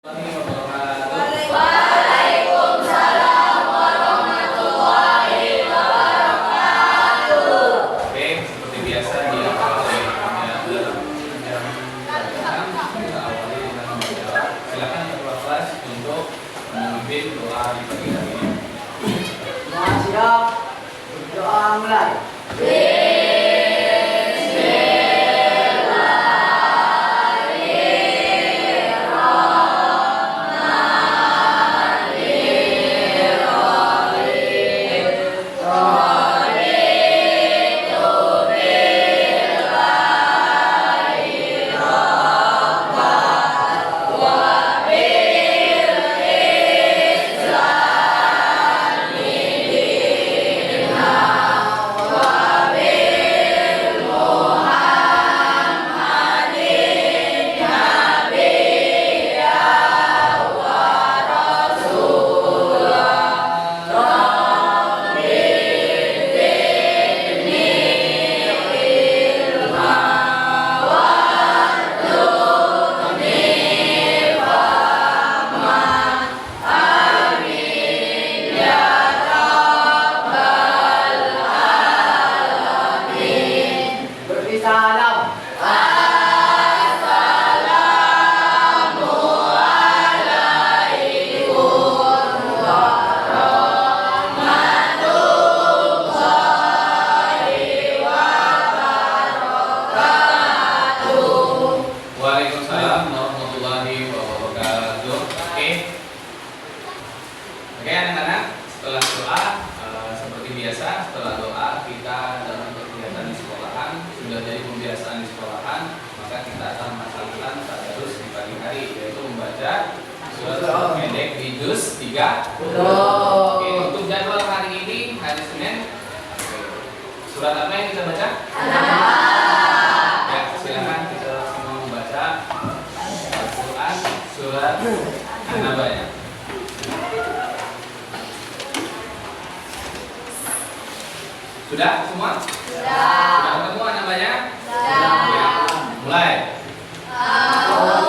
Waalaikumsalam warahmatullahi wabarakatuh. Oke, seperti biasa diawali dalam jam kita awali dengan membaca. Silakan ketua kelas untuk memimpin doa di pagi hari ini. Semua siap? Doa mulai. Salam. Waalaikumsalam warahmatullahi wabarakatuh. Oke anak-anak, setelah doa seperti biasa, setelah doa kita dalam kegiatan di sekolahan sudah jadi pembiasaan di sekolahan, maka kita akan melaksanakan tadarus di pagi hari, yaitu membaca surat pendek di juz 3. Oke, untuk jadwal hari ini hari Senin, surat apa yang kita baca? Ya, silakan kita semua membaca Al-Quran surat An-Naba ya. Sudah semua? Sudah ketemu An-Nabanya? Ya, mulai. Amin.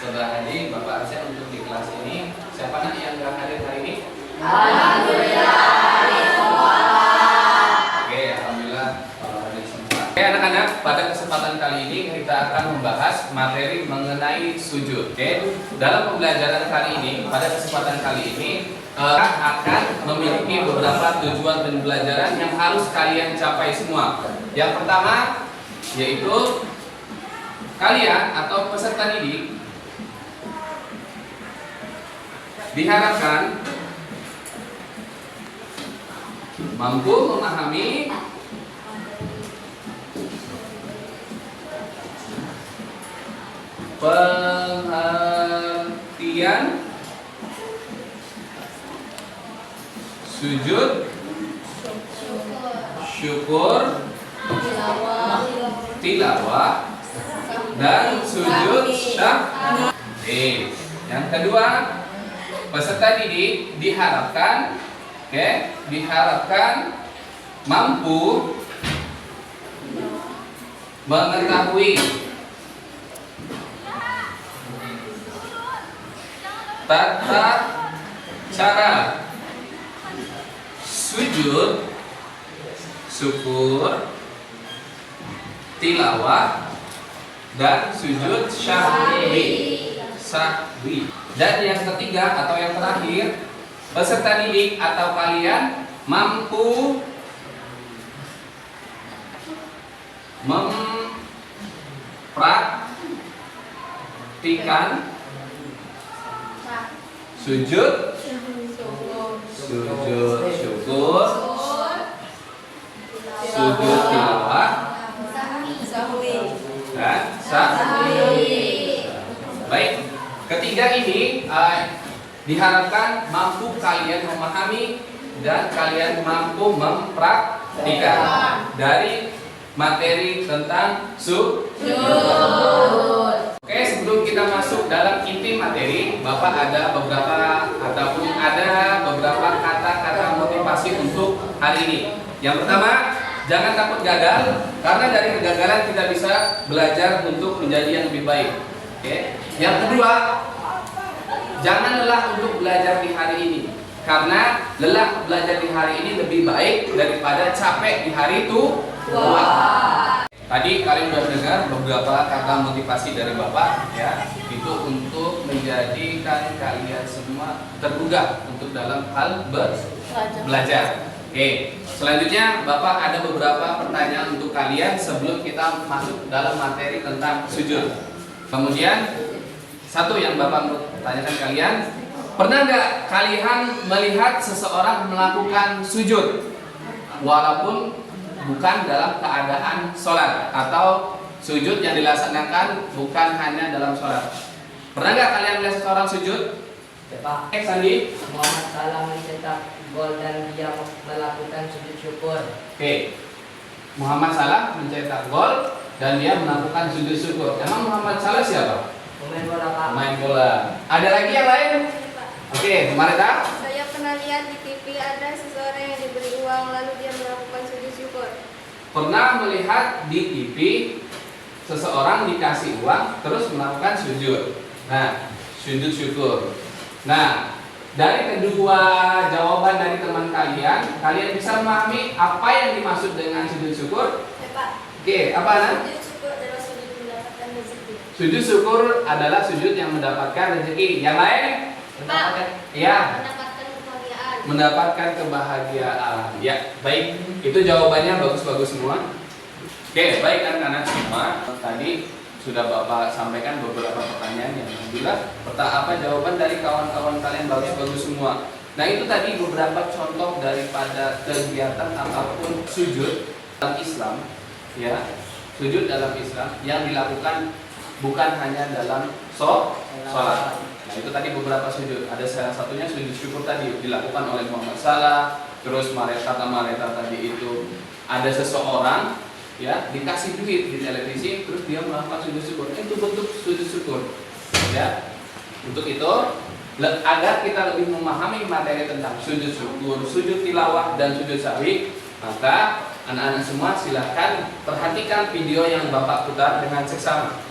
Saudara hadir, Bapak absen untuk di kelas ini. Siapa nak yang nggak hadir hari ini? Alhamdulillah hadir semua. Oke, alhamdulillah hadir semua. Oke anak-anak, pada kesempatan kali ini kita akan membahas materi mengenai sujud. Oke, dalam pembelajaran kali ini, pada kesempatan kali ini akan memiliki beberapa tujuan pembelajaran yang harus kalian capai semua. Yang pertama yaitu kalian atau peserta didik diharapkan mampu memahami pengertian sujud, syukur, tilawah, dan sujud syahri. Yang kedua, peserta didik diharapkan mampu mengetahui tata cara sujud, syukur, tilawah, dan sujud syahri. Dan yang ketiga atau yang terakhir, peserta didik atau kalian mampu mempraktikkan sujud syukur, sujud tilawah, dan syahri. Baik, ketiga ini diharapkan mampu kalian memahami dan kalian mampu mempraktikkan dari materi tentang sujud. Oke, sebelum kita masuk dalam inti materi, Bapak ada beberapa hari ini. Yang pertama, jangan takut gagal, karena dari kegagalan kita bisa belajar untuk menjadi yang lebih baik. Oke. Yang kedua, jangan lelah untuk belajar di hari ini, karena lelah belajar di hari ini lebih baik daripada capek di hari tua. Tadi kalian sudah dengar beberapa kata motivasi dari Bapak, ya, itu untuk menjadikan kalian semua tergugah untuk dalam hal belajar. Oke, selanjutnya Bapak ada beberapa pertanyaan untuk kalian sebelum kita masuk dalam materi tentang sujud. Kemudian satu yang Bapak mau tanyakan kalian, pernah nggak kalian melihat seseorang melakukan sujud walaupun bukan dalam keadaan sholat, atau sujud yang dilaksanakan bukan hanya dalam sholat? Pernah nggak kalian melihat seseorang sujud? Pak, Sandi? Muhammad Salah mencetak gol dan dia melakukan sujud syukur. Oke, Muhammad Salah mencetak gol dan dia melakukan sujud syukur. Emang Muhammad Salah siapa? Pemain bola, Pak. Main bola. Ada lagi yang lain? Oke, Marita? Saya pernah lihat di TV ada seseorang yang diberi uang lalu dia melakukan sujud syukur. Pernah melihat di TV seseorang dikasih uang terus melakukan sujud. Nah, sujud syukur. Nah, dari kedua jawaban dari teman kalian, kalian bisa memahami apa yang dimaksud dengan sujud syukur? Ya, Pak. Oke, apa Nan? Sujud syukur adalah sujud mendapatkan rezeki. Sujud syukur adalah sujud yang mendapatkan rezeki. Yang lain? Pak. Ya, Mendapatkan kebahagiaan. mendapatkan kebahagiaan. Ya, baik. Itu jawabannya bagus-bagus semua. Oke, baik anak-anak semua. Tadi sudah Bapak sampaikan beberapa pertanyaan yang alhamdulillah apa jawaban dari kawan-kawan kalian bagus-bagus semua. Nah, itu tadi beberapa contoh daripada kegiatan ataupun sujud dalam Islam, ya. Sujud dalam Islam yang dilakukan bukan hanya dalam sholat. Nah, itu tadi beberapa sujud. Ada salah satunya sujud syukur tadi dilakukan oleh Muhammad Salah. Terus kata Mareta tadi itu ada seseorang, ya, dikasih duit di televisi terus dia melakukan sujud syukur. Itu bentuk sujud syukur, ya. Untuk itu, agar kita lebih memahami materi tentang sujud syukur, sujud tilawah, dan sujud sahwi, maka anak-anak semua silahkan perhatikan video yang Bapak putar dengan seksama.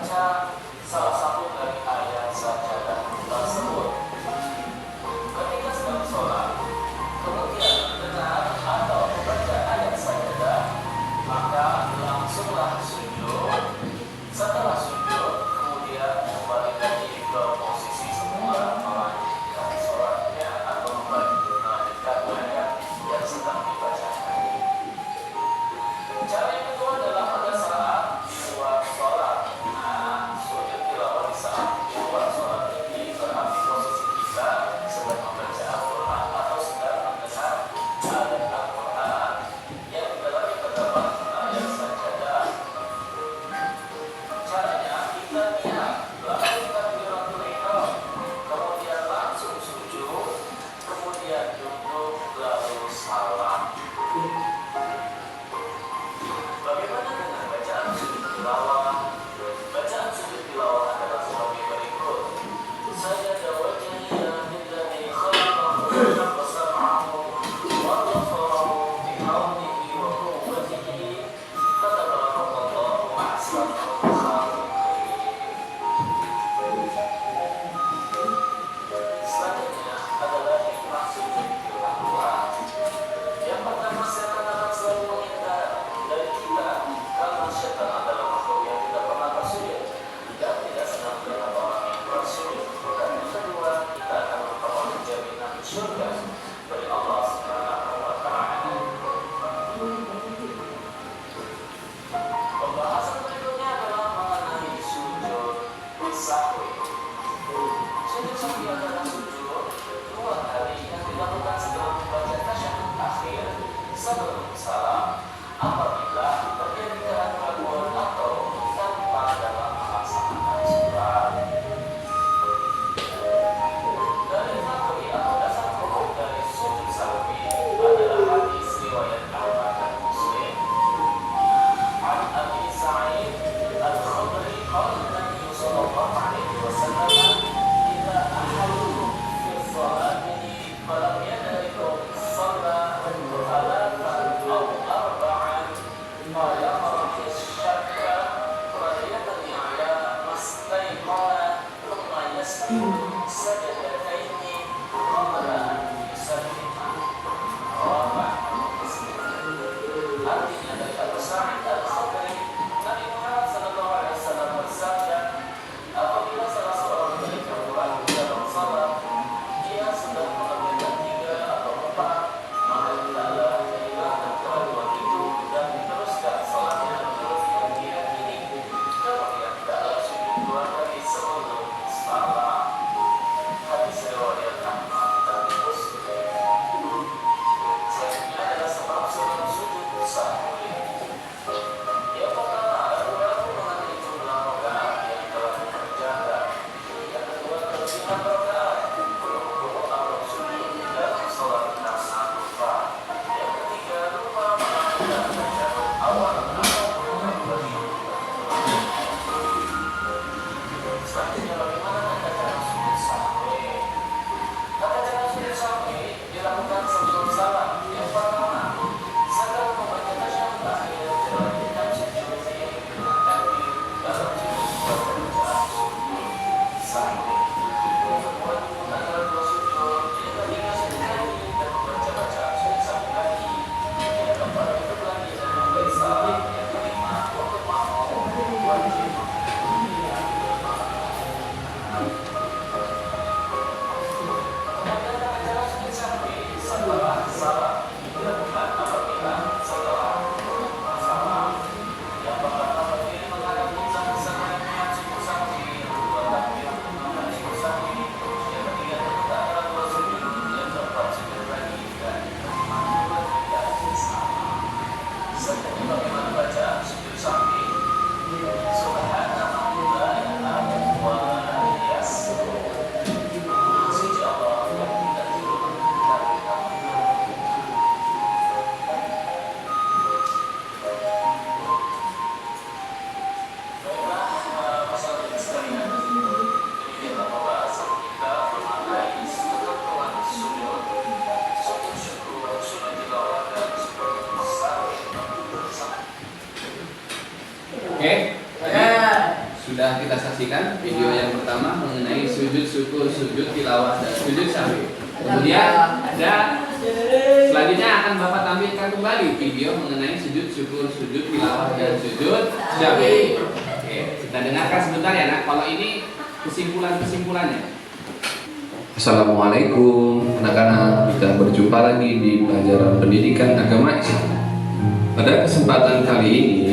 membaca salah satu dari ayat sajadah tersebut. Ketika sedang sholat, kemudian mendengar atau membaca ayat sajadah, maka langsunglah sujud. Setelah sujud, kemudian kembali lagi ke posisi semula melanjutkan sholatnya atau melanjutkan ayat yang sedang dibacakan. Cara yang kedua adalah pada saat di luar sholat. Nah, sujud tilawah di saat di luar sholat ini berarti posisi kita sedang membaca Al-Quran atau sedang mendengar ayat Al-Quran yang di dalamnya terdapat ayat sajadah. Caranya kita niat lalu takbiratul ihram, kemudian langsung sujud, kemudian duduk lalu salam. Bagaimana dengan bacaan sujud tilawah? Bacaan sujud tilawah adalah sebagai berikut. Sajada wajhiya lilladzi khalaqahu wa sam'ahu wa basarahu bihamdihi wa quwwatihi fatabarakallahu ahsanul khaliqin. Selanjutnya adalah hikmah sujud tilawah. Yang pertama, setan akan selalu menghindar dari kita karena setan adalah makhluk yang tidak pernah bersujud dan tidak senang melihat orang yang bersujud. Dan yang kedua, kita akan memperoleh jaminan surga dari Allah Subhanahu wa Ta'ala. Pembahasan berikutnya adalah mengenai sujud sahwi. Sujud sahwi adalah sujud dua kali yang dilakukan setelah membaca tasyahud akhir sebelum salam apabila terjadi keraguan atau tanpa dalam melaksanakan sholat. Dari fakri atau dasar hukum dari sujud sahwi adalah hadis riwayat Ahmad dan Muslim. An Abi Sa'id Al-Khudri qala Nabi sallallahu alaihi wasallam idza ahadukum fi sholatihi falam yadrikum shalla thalathan aw arba'an ma yamrah syakka falyabni ala mastayqana thumma yasjudu sajadataini qabla an yusallima. Rawahu Muslim. Artinya dari Abu Sa'id Al-Khudri, Nabi Muhammad sallallahu alaihi wasallam bersabda, apabila salah seorang dari kamu dalam salat, dia sudah mengerjakan 3 atau 4, maka hendaklah menghilangkan keraguan itu dan diteruskan salatnya menurut yang dia ini. Kemudian hendaklah sujud 2 kali sebelum salam. Hadis riwayat Ahmad dan Muslim. Selanjutnya adalah sebab-sebab sujud sahwi. Yang pertama, ragu-ragu mengenai jumlah rakaat yang telah dikerjakan. Yang kedua, kelebihan rakaat, hukum atau sujud dalam sholat karena lupa. Yang ketiga, lupa melakukan tasyahud awal atau kembali. Selanjutnya, bagaimana tata cara sujud sahwi? Tata cara sujud sahwi dilakukan sebelum salam. Yang pertama, setelah membaca tasyahud akhir, dilanjutkan sujud seiring dengan takbir dalam sujud bacaan sujud sahwi. Yang kedua, dibuka dalam 2 sujud. Yang ketiga, sujud lagi dan membaca bacaan sujud sahwi lagi. Yang keempat, duduk lagi dan memberi salam. Yang kelima, untuk makmum wajib menghadiri imam. sudah kita saksikan video yang pertama mengenai sujud syukur, sujud tilawah, dan sujud sahwi. Kemudian ada selanjutnya akan Bapak tampilkan kembali video mengenai sujud syukur, sujud tilawah, dan sujud sahwi. Oke, kita dengarkan sebentar ya nak. Kalau ini kesimpulannya. Assalamualaikum anak-anak, kita berjumpa lagi di pelajaran pendidikan agama Islam. Pada kesempatan kali ini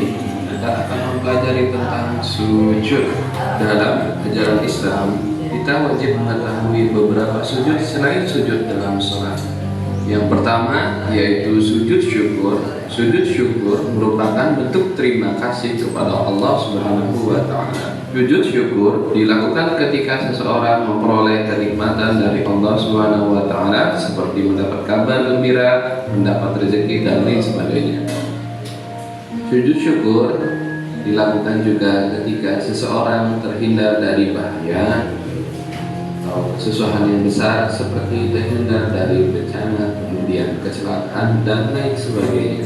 kita akan mempelajari tentang sujud. Dalam ajaran Islam, kita wajib mengetahui beberapa sujud selain sujud dalam sholat. Yang pertama yaitu sujud syukur. Sujud syukur merupakan bentuk terima kasih kepada Allah Subhanahu wa Ta'ala. Sujud syukur dilakukan ketika seseorang memperoleh kenikmatan dari Allah Subhanahu wa Ta'ala, seperti mendapat kabar gembira, mendapat rezeki, dan lain sebagainya. Sujud syukur dilakukan juga ketika seseorang terhindar dari bahaya atau kesusahan yang besar, seperti terhindar dari bencana, kemudian kecelakaan, dan lain sebagainya.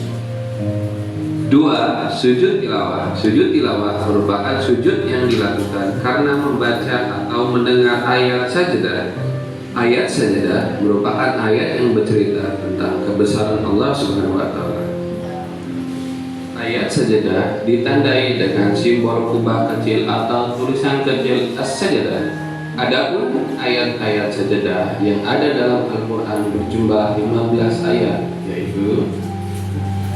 2. Sujud tilawah. Sujud tilawah merupakan sujud yang dilakukan karena membaca atau mendengar ayat sajadah. Ayat sajadah merupakan ayat yang bercerita tentang kebesaran Allah Subhanahu wa Ta'ala. Ayat sajadah ditandai dengan simbol kubah kecil atau tulisan kecil as-sajadah. Adapun ayat-ayat sajadah yang ada dalam Al-Quran berjumlah 15 ayat, yaitu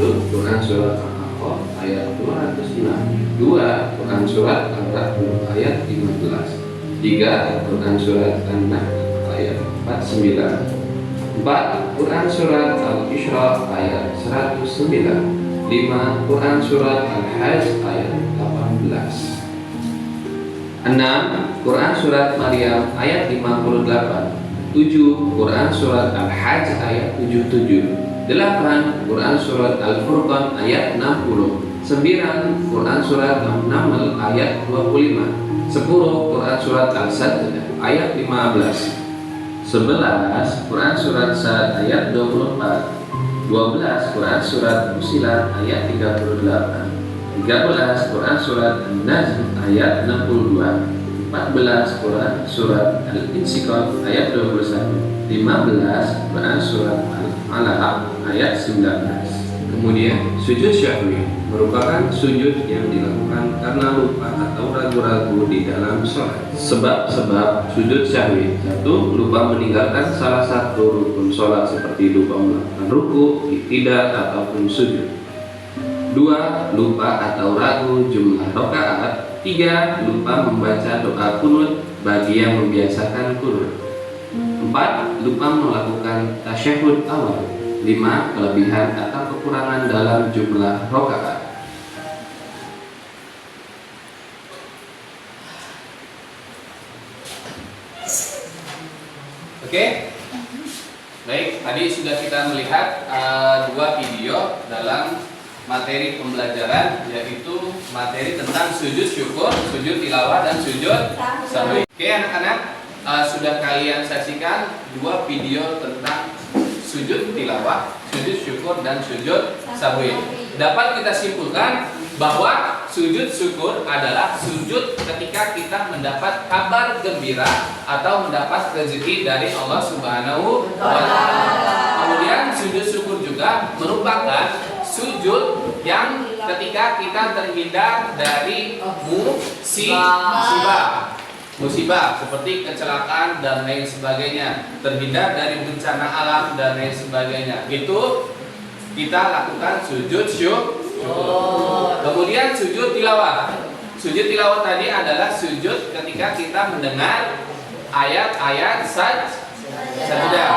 Quran Surat Al-A'raf ayat 206, 2 Quran Surat Al-Ra'd ayat 15, 3 Quran Surat An-Nahl ayat 49, 4 Quran Surat Al-Isra ayat 109, 5 Quran Surat Al-Hajj ayat 18, 6 Quran Surat Maryam ayat 58, 7 Quran Surat Al-Hajj ayat 77, 8 Quran Surat Al-Furqan ayat 60, 9 Quran Surat An-Naml ayat 25, 10 Quran Surat Al-Sajdah ayat 15, 11 Quran Surat Sad ayat 24, 12 Quran Surat Fussilat ayat 38, 13 Quran Surat An-Najm ayat 62, 14 Quran Surat Al-Insyikaq ayat 21, 15 Quran Surat Al-Alaq ayat 19. Kemudian sujud syahwi merupakan sujud yang dilakukan karena lupa atau ragu-ragu di dalam sholat. Sebab-sebab sujud syahwi: 1. Lupa meninggalkan salah satu rukun sholat seperti lupa melakukan ruku, iktidal, ataupun sujud. 2. Lupa atau ragu jumlah rakaat. 3. Lupa membaca doa kunut bagi yang membiasakan kunut. 4. Lupa melakukan tasyahud awal. 5. Kelebihan atau kekurangan dalam jumlah rakaat. Oke, baik. Tadi sudah kita melihat 2 video dalam materi pembelajaran, yaitu materi tentang sujud syukur, sujud tilawah, dan sujud sahwi. Oke anak-anak, sudah kalian saksikan 2 video tentang sujud tilawah, sujud syukur, dan sujud sahwi. Dapat kita simpulkan bahwa sujud syukur adalah sujud ketika kita mendapat kabar gembira atau mendapat rezeki dari Allah Subhanahu wa Ta'ala. Kemudian sujud syukur juga merupakan sujud yang ketika kita terhindar dari musibah seperti kecelakaan dan lain sebagainya, terhindar dari bencana alam dan lain sebagainya. Itu kita lakukan sujud syukur. Kemudian sujud tilawah. Sujud tilawah tadi adalah sujud ketika kita mendengar ayat-ayat sajadah.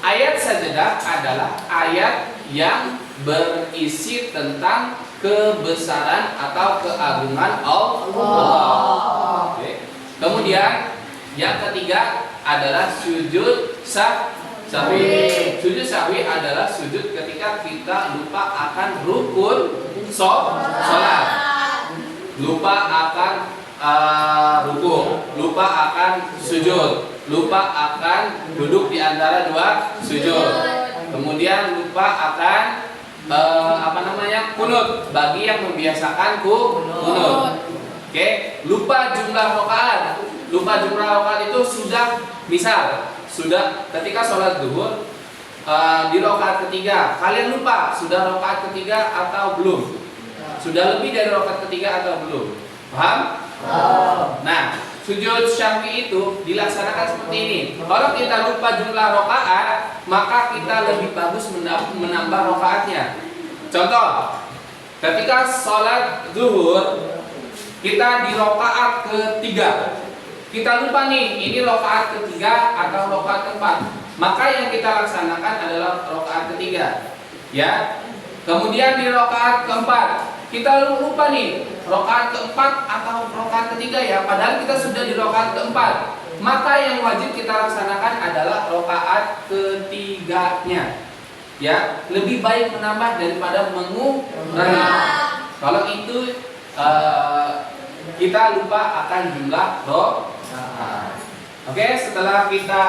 Ayat sajadah adalah ayat yang berisi tentang kebesaran atau keagungan Allah. Oke. Kemudian yang ketiga adalah sujud sahwi. Sujud sahwi adalah sujud ketika kita lupa akan rukun sholat, lupa akan ruku, lupa akan sujud, lupa akan duduk di antara 2 sujud, kemudian lupa akan kunut bagi yang membiasakan kunut. Oke, lupa jumlah rakaat. Lupa jumlah rakaat itu sudah, misal sudah ketika sholat zuhur di rakaat ketiga, kalian lupa sudah rakaat ketiga atau belum? Sudah lebih dari rakaat ketiga atau belum? Paham? Nah, sujud syahwi itu dilaksanakan seperti ini. Kalau kita lupa jumlah rakaat, maka kita lebih bagus menambah rakaatnya. Contoh, ketika sholat zuhur kita di rakaat ketiga, kita lupa nih ini rakaat ketiga atau rakaat keempat, maka yang kita laksanakan adalah rakaat ketiga, ya. Kemudian di rakaat keempat kita lupa nih rakaat keempat atau rakaat ketiga ya, padahal kita sudah di rakaat keempat, maka yang wajib kita laksanakan adalah rakaat ketiganya. Ya, lebih baik menambah daripada mengurangi. Kalau itu kita lupa akan jumlah rakaat. Oke, setelah kita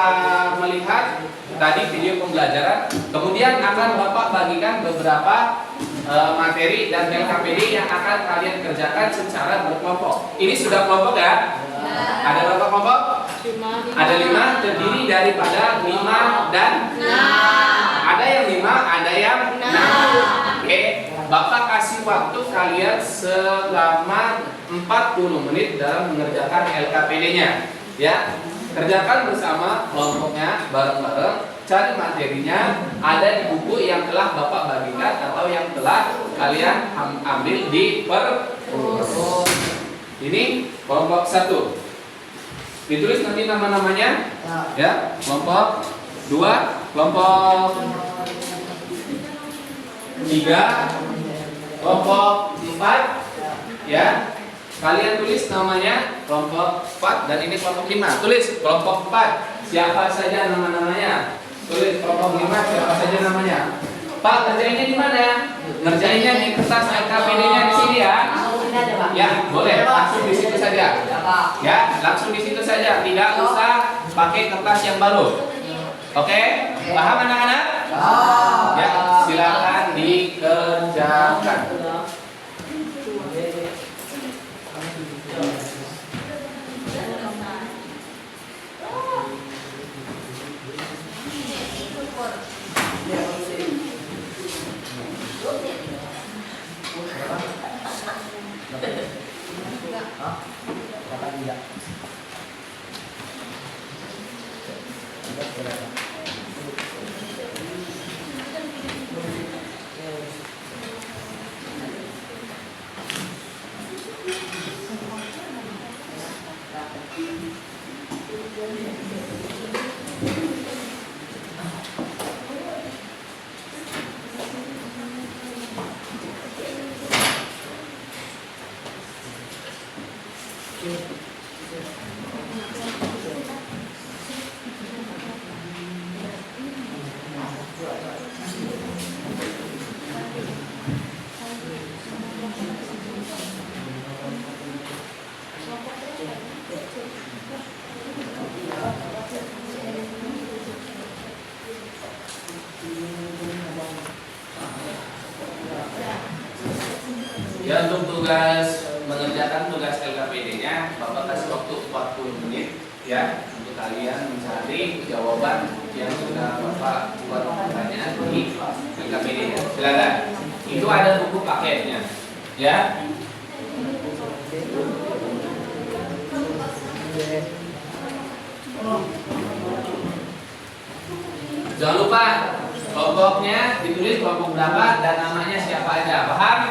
melihat tadi video pembelajaran, kemudian akan Bapak bagikan beberapa materi dan LKPD yang akan kalian kerjakan secara berkelompok. Ini sudah kelompok ya? Ada berapa kelompok? Ada 5, terdiri daripada 5 dan 6. Ada yang 5, ada yang 6. Oke, Bapak kasih waktu kalian selama 40 menit dalam mengerjakan LKPD-nya. Ya, kerjakan bersama kelompoknya bareng-bareng. Cari materinya ada di buku yang telah Bapak bagikan atau yang telah kalian ambil di perpus. Ini kelompok 1. Ditulis nanti nama-namanya. Ya, kelompok 2, kelompok 3, kelompok 4. Ya. Kalian tulis namanya kelompok 4 dan ini kelompok 5. Tulis kelompok 4 siapa saja nama-namanya. Tulis kelompok 5 siapa saja namanya. Pak, kerjainnya di mana? Ngerjainnya di kertas LKPD-nya di sini ya. Ya, boleh. Langsung di situ saja. Ya, langsung di situ saja. Tidak usah pakai kertas yang baru. Oke? Paham anak-anak? Ya, silakan dikerjakan. Ya, untuk tugas mengerjakan tugas LKPD-nya Bapak kasih waktu 40 menit ya untuk kalian mencari jawaban yang sudah Bapak buat pertanyaan di LKPD-nya. Silakan. Itu ada buku paketnya. Ya. Jangan lupa kelompoknya ditulis kelompok berapa dan namanya siapa aja. Paham?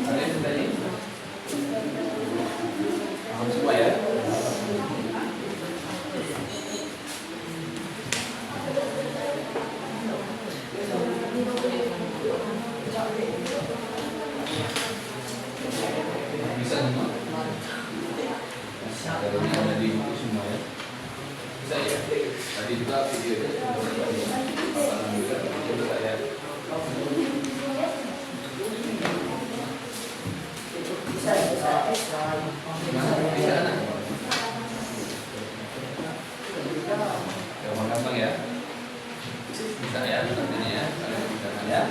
Ada yang bertanya? Paham semua ya? Bisa semua? Ada di buku semua ya? Bisa ya? Tadi juga videonya Bapak juga itu saya. Gampang ya? Bisa ya, nantinya ya, kalian bisa ya.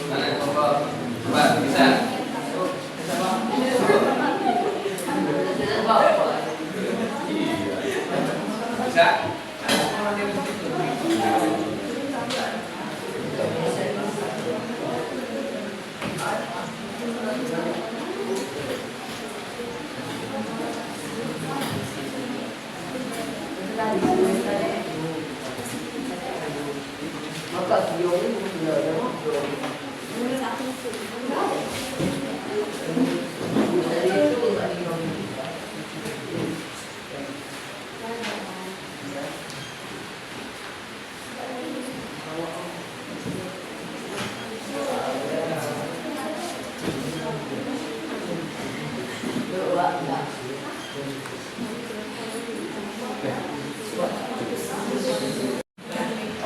Mana yang kontrol? Coba, bisa? Bisa?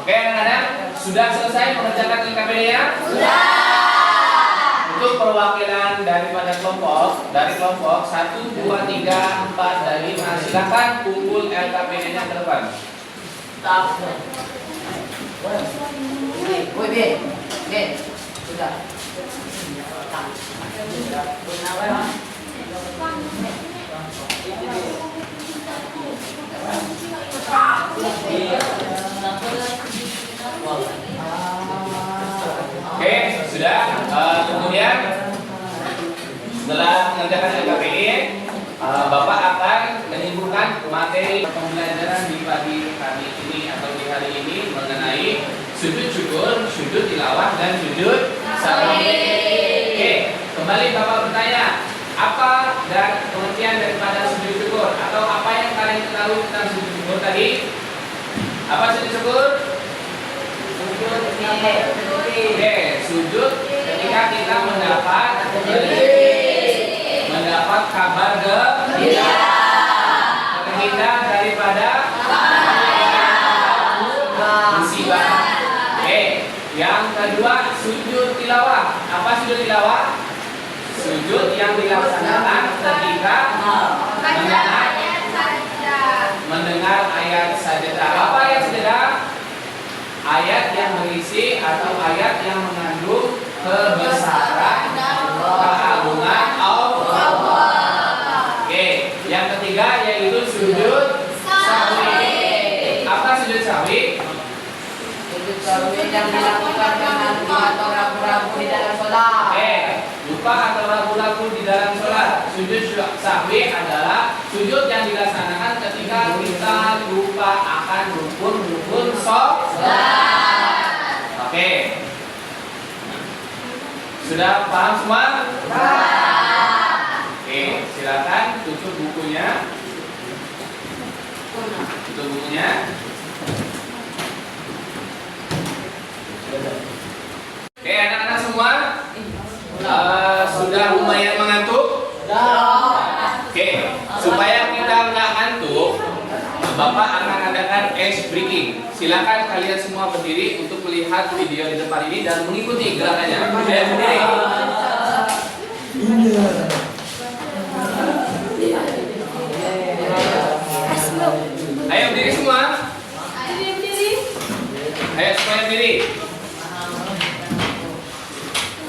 Oke anak-anak, sudah selesai mengerjakan LKPD-nya? Sudah. Untuk perwakilan daripada kelompok, dari kelompok 1, 2, 3, 4, dan 5, silakan kumpul LKPD-nya ke depan. Oke, sudah. Kemudian setelah mengerjakan LKPD, Bapak akan menyimpulkan materi pembelajaran di pagi hari ini atau di hari ini mengenai sujud syukur, sujud tilawah, dan sujud sahwi. Oke, kembali Bapak bertanya, apa dan pengertian daripada sujud syukur atau apa yang kalian ketahui tentang sujud syukur tadi? Apa sujud syukur? Oke, sujud ketika kita mendapat kabar gembira, terhindar daripada musibah. Oke, yang kedua sujud tilawah. Apa sujud tilawah? Sujud yang dilaksanakan ketika mendengar ayat sajadah. Apa ayat sajadah? Ayat yang berisi atau ayat yang mengandung kebesaran, keagungan Allah. Oke, yang ketiga yaitu sujud sahwi. Apa sujud sahwi? Sujud sahwi yang dilakukan dengan atau ragu-ragu di dalam sholat. sahwi adalah sujud yang dilaksanakan ketika kita lupa akan rukun sholat. Oke. Sudah paham semua? Oke, silakan tutup bukunya. Tutup bukunya. Oke, anak-anak semua sudah lumayan mengantuk? Oke, supaya kita nggak ngantuk, Bapak akan adakan ice breaking. Silakan kalian semua berdiri untuk melihat video di depan ini dan mengikuti gerakannya. Saya berdiri. Ayo berdiri semua. Ayo semuanya berdiri.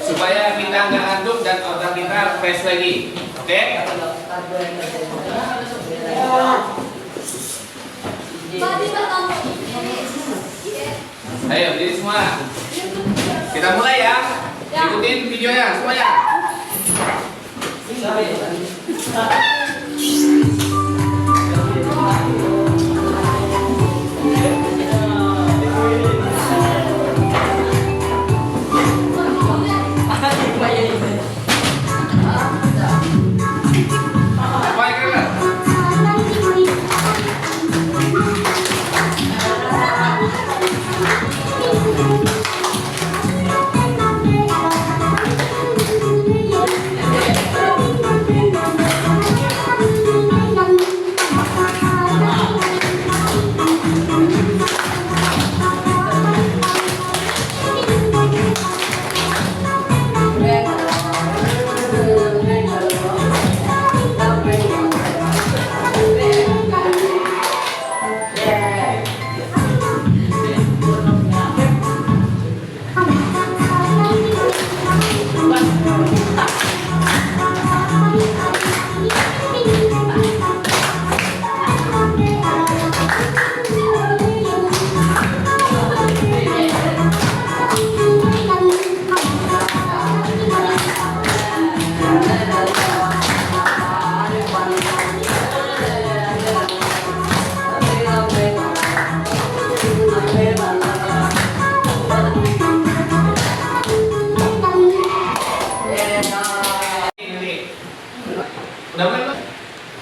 Supaya kita nggak ngantuk dan otak kita fresh lagi. Oke? Ayo berdiri semua. Kita mulai ya. Ikutin videonya semuanya.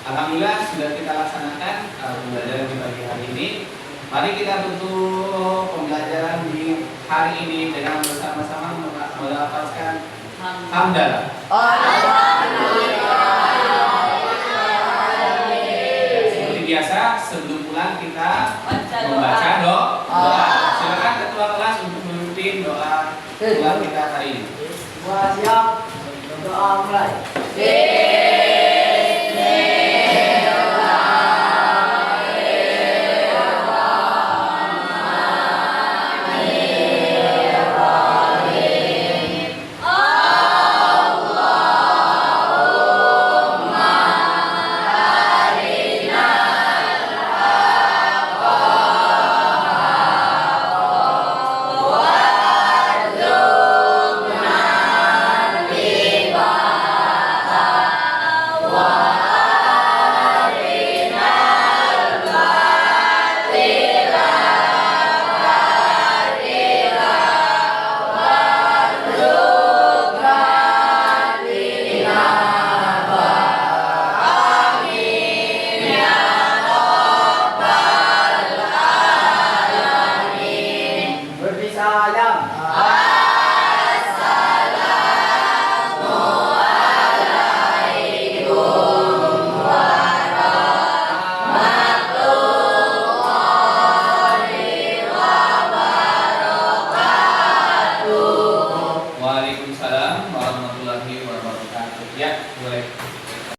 Alhamdulillah sudah kita laksanakan pembelajaran di pagi hari ini. Mari kita tutup pembelajaran di hari ini dengan bersama-sama melafazkan hamdalah. Seperti biasa sebelum pulang kita membaca doa. Silakan ketua kelas untuk memimpin doa pulang kita hari ini. Siap. Doa mulai.